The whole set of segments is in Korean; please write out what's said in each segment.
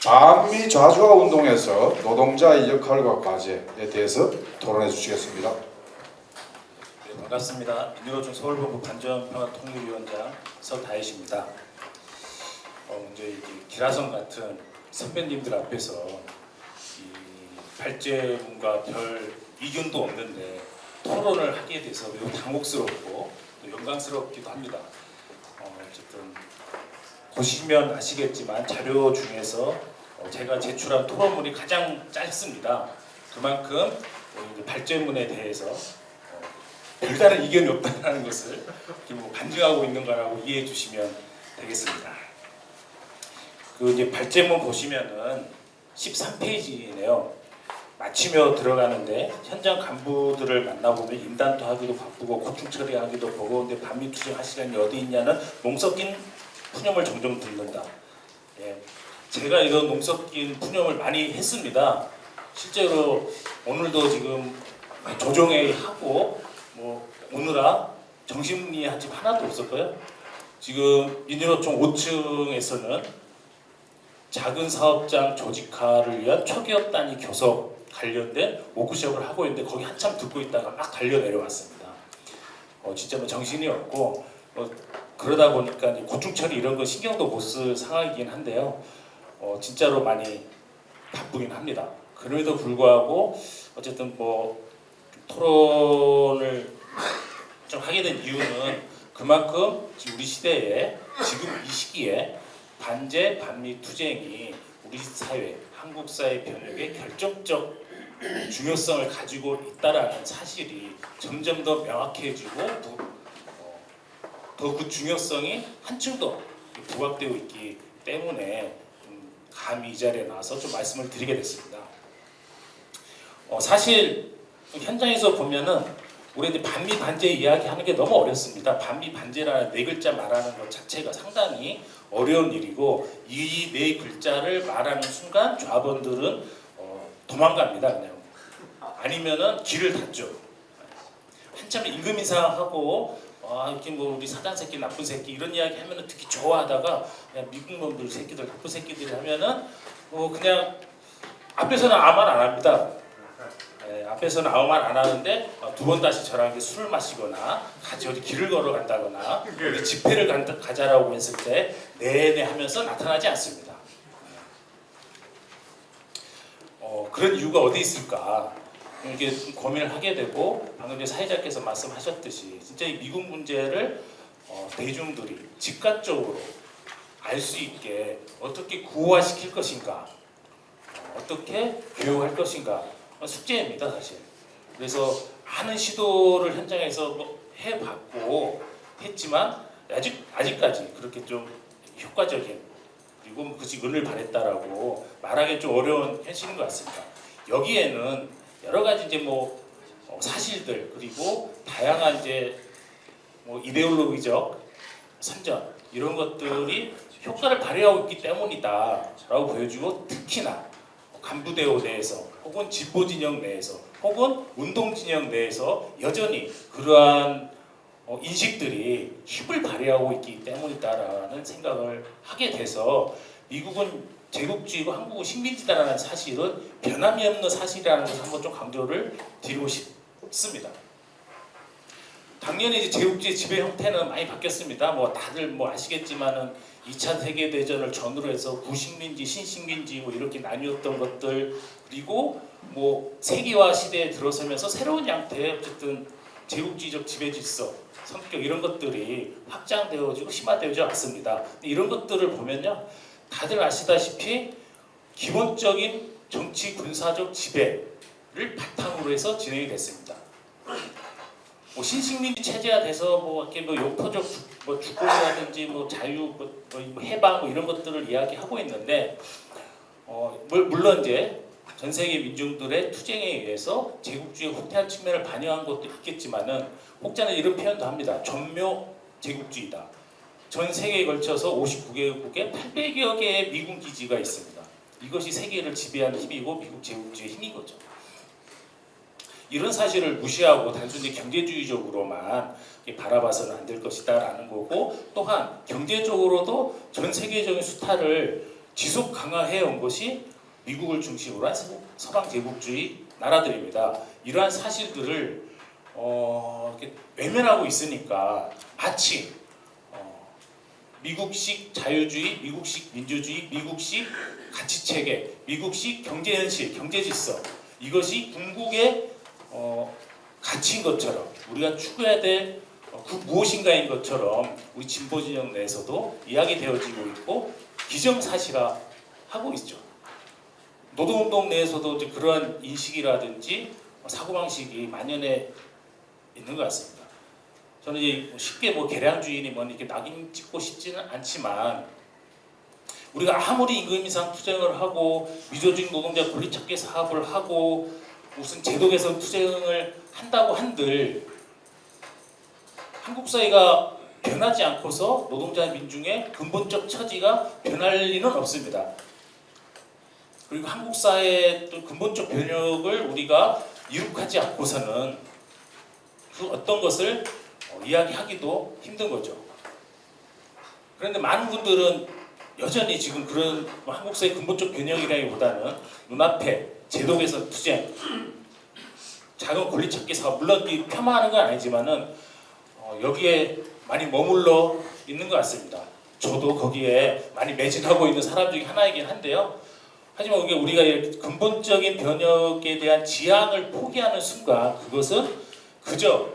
반미 좌주화 운동에서 노동자의 역할과 과제에 대해서 토론해 주시겠습니다. 네, 반갑습니다. 민주노총 서울본부 반전평화통일위원장 서다혜시입니다. 먼저 이 기라성 같은 선배님들 앞에서 이 발제문과 별 이견도 없는데 토론을 하게 돼서 매우 당혹스럽고 또 영광스럽기도 합니다. 어쨌든 보시면 아시겠지만 자료 중에서 제가 제출한 토론문이 가장 짧습니다. 그만큼 이제 발제문에 대해서 별다른 이견이 없다는 것을 간증하고 있는 거라고 이해해 주시면 되겠습니다. 그 이제 발제문 보시면은 13페이지네요. 마치며 들어가는데 현장 간부들을 만나보면 인단도 하기도 바쁘고 고충 처리하기도 버거운데 반미 투쟁할 시간이 어디 있냐는 몽 섞인 푸념을 종종 듣는다. 예, 제가 이런 몽 섞인 푸념을 많이 했습니다. 실제로 오늘도 지금 조정회의 하고 뭐 오느라 정신이 한 집 하나도 없었고요. 지금 민주노총 5층에서는 작은 사업장 조직화를 위한 초기업 단위 교섭 관련된 워크숍을 하고 있는데 거기 한참 듣고 있다가 막 달려 내려왔습니다. 진짜 뭐 정신이 없고 그러다 보니까 이제 고충 처리 이런 거 신경도 못 쓸 상황이긴 한데요. 진짜로 많이 바쁘긴 합니다. 그럼에도 불구하고 어쨌든 뭐 토론을 좀 하게 된 이유는 그만큼 우리 시대에 지금 이 시기에 반제 반미 투쟁이 우리 사회, 한국 사회 변혁에 결정적 중요성을 가지고 있다라는 사실이 점점 더 명확해지고 더 그 중요성이 한층 더 부각되어 있기 때문에 감히 이 자리에 나와서 좀 말씀을 드리게 됐습니다. 사실 현장에서 보면은 우리 이제 반미 반제 이야기하는 게 너무 어렵습니다. 반미 반제라는 네 글자 말하는 것 자체가 상당히 어려운 일이고 이 네 글자를 말하는 순간 좌번들은 도망갑니다. 그냥 아니면은 길을 닫죠. 한참 임금 인상하고 이렇게 뭐 우리 사장 새끼 나쁜 새끼 이런 이야기 하면은 특히 좋아하다가 그냥 미국 놈들 새끼들 나쁜 새끼들이 하면은 그냥 앞에서는 아무 말 안 합니다. 앞에서는 아무 말 안 하는데 두 번 다시 저랑 술을 마시거나 같이 어디 길을 걸어간다거나 어디 집회를 가자라고 했을 때 네네 하면서 나타나지 않습니다. 그런 이유가 어디 있을까 이렇게 고민을 하게 되고 방금 전에 사회자께서 말씀하셨듯이 진짜 이 미국 문제를 대중들이 즉각적으로 알 수 있게 어떻게 구호화시킬 것인가 어떻게 교육할 것인가 숙제입니다 사실. 그래서 많은 시도를 현장에서 해봤고 했지만 아직까지 그렇게 좀 효과적인 그리고 그것이 은을 바랬다라고 말하기 좀 어려운 현실인 것 같습니다. 여기에는 여러 가지 이제 사실들 그리고 다양한 이제 이데올로기적 선전 이런 것들이 효과를 발휘하고 있기 때문이다라고 보여주고 특히나 간부대오 내에서 혹은 진보 진영 내에서 혹은 운동 진영 내에서 여전히 그러한 인식들이 힘을 발휘하고 있기 때문이다라는 생각을 하게 돼서 미국은 제국주의고 한국은 식민지다라는 사실은 변함이 없는 사실이라는 것을 한번 좀 강조를 드리고 싶습니다. 당연히 이제 제국주의 지배 형태는 많이 바뀌었습니다. 다들 아시겠지만은 2차 세계대전을 전후로 해서 구식민지, 신식민지 이렇게 나뉘었던 것들 그리고 세계화 시대에 들어서면서 새로운 양태의 어쨌든 제국주의적 지배 질서, 성격 이런 것들이 확장되어지고 심화되어져 왔습니다. 이런 것들을 보면요, 다들 아시다시피 기본적인 정치 군사적 지배를 바탕으로 해서 진행이 됐습니다. 신식민지 체제가 돼서 이렇게 영토적 주권이라든지 자유 해방 이런 것들을 이야기하고 있는데 물론 이제 전 세계 민중들의 투쟁에 의해서 제국주의 후퇴한 측면을 반영한 것도 있겠지만은 혹자는 이런 표현도 합니다. 전묘 제국주의다. 전 세계에 걸쳐서 59개국에 800여 개의 미군 기지가 있습니다. 이것이 세계를 지배하는 힘이고 미국 제국주의 힘인 거죠. 이런 사실을 무시하고 단순히 경제주의적으로만 바라봐서는 안 될 것이다 라는 거고 또한 경제적으로도 전 세계적인 수타를 지속 강화해 온 것이 미국을 중심으로 한 서방 제국주의 나라들입니다. 이러한 사실들을 이렇게 외면하고 있으니까 마치 미국식 자유주의, 미국식 민주주의, 미국식 가치체계, 미국식 경제현실, 경제질서 이것이 궁극의 가치인 것처럼 우리가 추구해야 될 그 무엇인가인 것처럼 우리 진보 진영 내에서도 이야기되어지고 있고 기정사실화하고 있죠. 노동운동 내에서도 이제 그러한 인식이라든지 사고방식이 만연해 있는 것 같습니다. 저는 이제 쉽게 계량주의니 이렇게 낙인 찍고 싶지는 않지만 우리가 아무리 임금 인상 투쟁을 하고 미조직 노동자 권리찾기 사업을 하고 무슨 제도 개선 투쟁을 한다고 한들 한국 사회가 변하지 않고서 노동자 민중의 근본적 처지가 변할 리는 없습니다. 그리고 한국 사회의 또 근본적 변혁을 우리가 이룩하지 않고서는 그 어떤 것을 이야기하기도 힘든 거죠. 그런데 많은 분들은 여전히 지금 그런 한국 사회 근본적 변혁이라기보다는 눈앞에 제도 개선 투쟁, 작은 권리 찾기 사업, 물론 폄하하는 건 아니지만은 여기에 많이 머물러 있는 것 같습니다. 저도 거기에 많이 매진하고 있는 사람 중에 하나이긴 한데요. 하지만 우리가 이렇게 근본적인 변혁에 대한 지향을 포기하는 순간 그것은 그저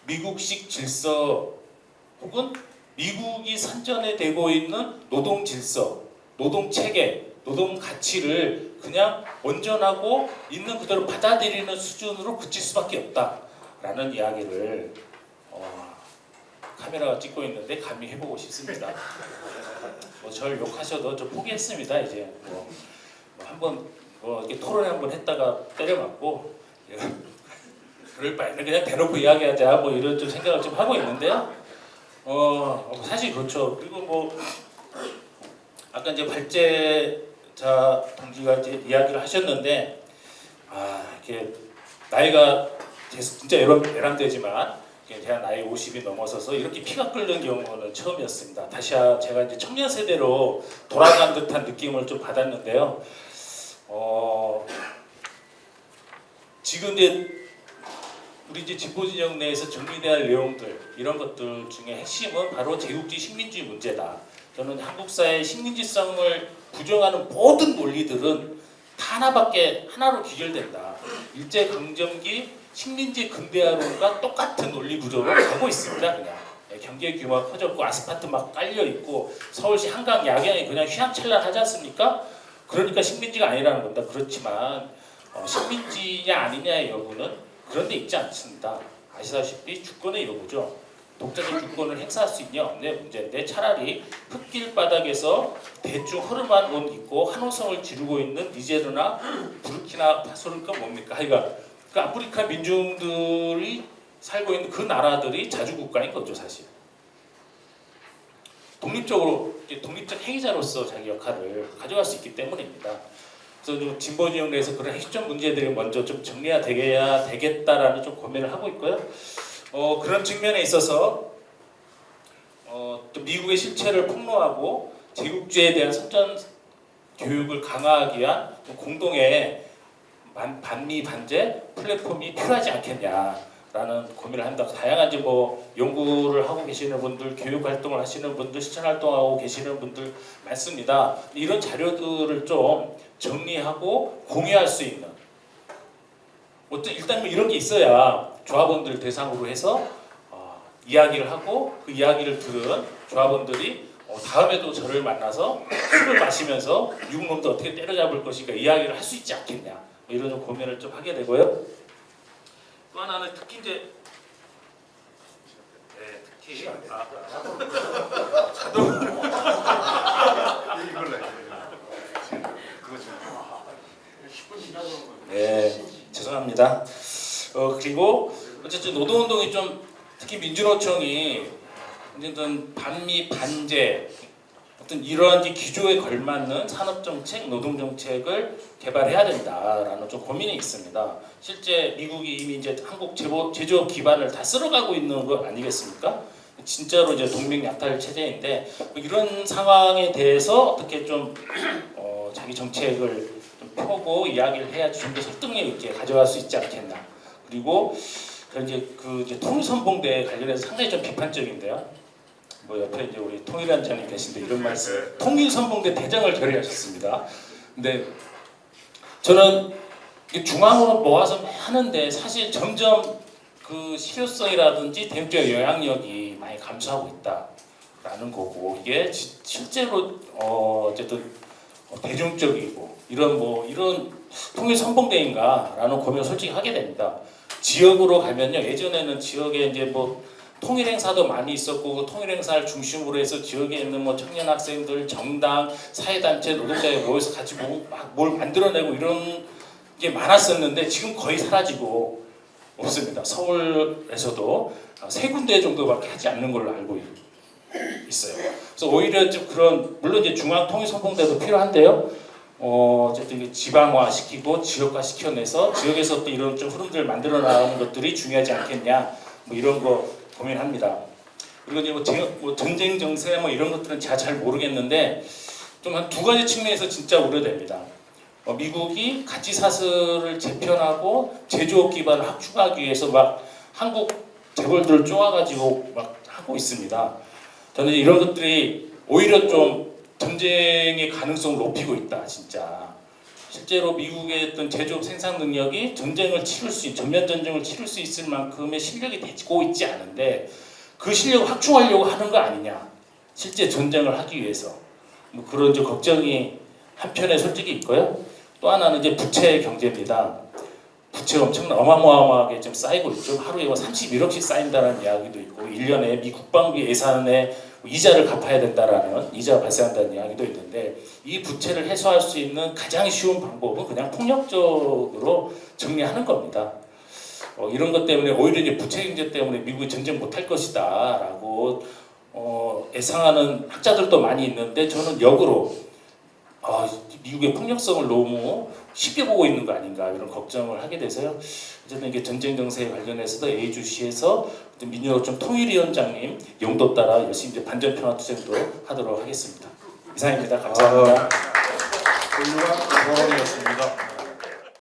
미국식 질서 혹은 미국이 선전해 되고 있는 노동 질서, 노동 체계, 노동 가치를 그냥 온전하고 있는 그대로 받아들이는 수준으로 그칠 수밖에 없다라는 이야기를 카메라가 찍고 있는데 감히 해보고 싶습니다. 저를 욕하셔도 좀 포기했습니다. 이제 한번 이렇게 토론회 한번 했다가 때려맞고 그럴 바에는 그냥 대놓고 이야기하자 이런 좀 생각을 좀 하고 있는데요. 사실 그렇죠. 그리고 아까 이제 발제자 동지가 이제 이야기를 하셨는데 이렇게 나이가 진짜 애람되지만 제가 나이 50이 넘어서서 이렇게 피가 끓는 경우는 처음이었습니다. 다시 제가 이제 청년 세대로 돌아간 듯한 느낌을 좀 받았는데요. 지금 이제 우리 이제 진보 진영 내에서 정리돼야 할 내용들 이런 것들 중에 핵심은 바로 제국주의 식민주의 문제다. 저는 한국 사회의 식민지성을 부정하는 모든 논리들은 다 하나로 귀결된다. 일제강점기 식민지 근대화론과 똑같은 논리 구조로 가고 있습니다. 그냥 경제 규모가 커졌고 아스팔트 막 깔려 있고 서울시 한강 야경이 그냥 휘황찬란하지 않습니까? 그러니까 식민지가 아니라는 겁니다. 그렇지만 식민지냐 아니냐의 여부는 그런 데 있지 않습니다. 아시다시피 주권의 여부죠. 독자적 주권을 행사할 수 있냐 없냐의 문제인데 차라리 흙길 바닥에서 대충 허름한 옷 입고 한호성을 지르고 있는 니제르나 부르키나파소는 뭡니까? 그 아프리카 민중들이 살고 있는 그 나라들이 자주국가인 거죠, 사실. 독립적 행위자로서 자기 역할을 가져갈 수 있기 때문입니다. 그래서 진보 진영 내에서 그런 핵심 문제들이 먼저 좀 정리가 되겠다라는 좀 고민을 하고 있고요. 그런 측면에 있어서 또 미국의 실체를 폭로하고 제국주의에 대한 선전 교육을 강화하기 위한 공동의 반미 반제 플랫폼이 필요하지 않겠냐라는 고민을 한다. 다양한 이제 연구를 하고 계시는 분들, 교육 활동을 하시는 분들, 실천 활동하고 계시는 분들 많습니다. 이런 자료들을 좀 정리하고 공유할 수 있는 일단 이런 게 있어야 조합원들 대상으로 해서 이야기를 하고 그 이야기를 들은 조합원들이 다음에도 저를 만나서 술을 마시면서 미국놈도 어떻게 때려잡을 것인가 이야기를 할 수 있지 않겠냐. 이런 좀 고민을 좀 하게 되고요. 또 하나는 특히 이제 죄송합니다. 그리고 어쨌든 노동운동이 좀 특히 민주노총이 어쨌든 반미 반제 어떤 이러한 기조에 걸맞는 산업정책, 노동정책을 개발해야 된다라는 좀 고민이 있습니다. 실제 미국이 이미 이제 한국 제조업 기반을 다 쓸어가고 있는 거 아니겠습니까? 진짜로 이제 동맹 약탈 체제인데 이런 상황에 대해서 어떻게 좀 자기 정책을 좀 펴고 이야기를 해야지 좀 더 설득력 있게 가져갈 수 있지 않겠나. 그리고 이제 이제 통일선봉대에 관련해서 상당히 좀 비판적인데요. 뭐 옆에 이제 우리 통일위원장님 계신데 이런 말씀, 통일선봉대 대장을 결의하셨습니다. 근데 저는 중앙으로 모아서 하는데 사실 점점 그 실효성이라든지 대응적 영향력이 많이 감소하고 있다라는 거고, 이게 실제로 어쨌든 대중적이고 이런 통일 선봉대인가라는 고민을 솔직히 하게 됩니다. 지역으로 가면요, 예전에는 지역에 이제 뭐 통일 행사도 많이 있었고 그 통일 행사를 중심으로 해서 지역에 있는 뭐 청년 학생들, 정당, 사회단체, 노동자에 모여서 같이 뭘 만들어내고 이런 게 많았었는데 지금 거의 사라지고 없습니다. 서울에서도 세 군데 정도밖에 하지 않는 걸로 알고 있어요. 그래서 오히려 좀 그런, 물론 이제 중앙 통일 선봉대도 필요한데요. 어쨌든 지방화 시키고 지역화 시켜내서 지역에서 또 이런 좀 흐름들을 만들어 나가는 것들이 중요하지 않겠냐, 뭐 이런 거 고민합니다. 그리고 이제 뭐 전쟁 정세 뭐 이런 것들은 제가 잘 모르겠는데 좀 한 두 가지 측면에서 진짜 우려됩니다. 미국이 가치 사슬을 재편하고 제조업 기반을 확충하기 위해서 막 한국 재벌들을 쪼아가지고 막 하고 있습니다. 저는 이런 것들이 오히려 좀 전쟁의 가능성을 높이고 있다, 진짜. 실제로 미국의 어떤 제조업 생산 능력이 전쟁을 치를 수 있는, 전면 전쟁을 치를 수 있을 만큼의 실력이 되고 있지 않은데 그 실력을 확충하려고 하는 거 아니냐, 실제 전쟁을 하기 위해서. 뭐 그런 이제 걱정이 한편에 솔직히 있고요. 또 하나는 이제 부채 경제입니다. 부채가 엄청나 어마어마하게 좀 쌓이고 있죠. 하루에 31억씩 쌓인다는 이야기도 있고 1년에 미 국방비 예산에 이자를 갚아야 된다라는, 이자가 발생한다는 이야기도 있는데, 이 부채를 해소할 수 있는 가장 쉬운 방법은 그냥 폭력적으로 정리하는 겁니다. 이런 것 때문에 오히려 이제 부채 경제 때문에 미국이 전쟁 못할 것이다라고 예상하는 학자들도 많이 있는데, 저는 역으로 미국의 폭력성을 너무 쉽게 보고 있는 거 아닌가, 이런 걱정을 하게 돼서요. 어쨌든 이게 전쟁 정세에 관련해서도 예의주시해서 민주노총 통일위원장님 용도 따라 열심히 이제 반전 평화 투쟁도 하도록 하겠습니다. 이상입니다. 감사합니다. 훌륭한 토론이었습니다.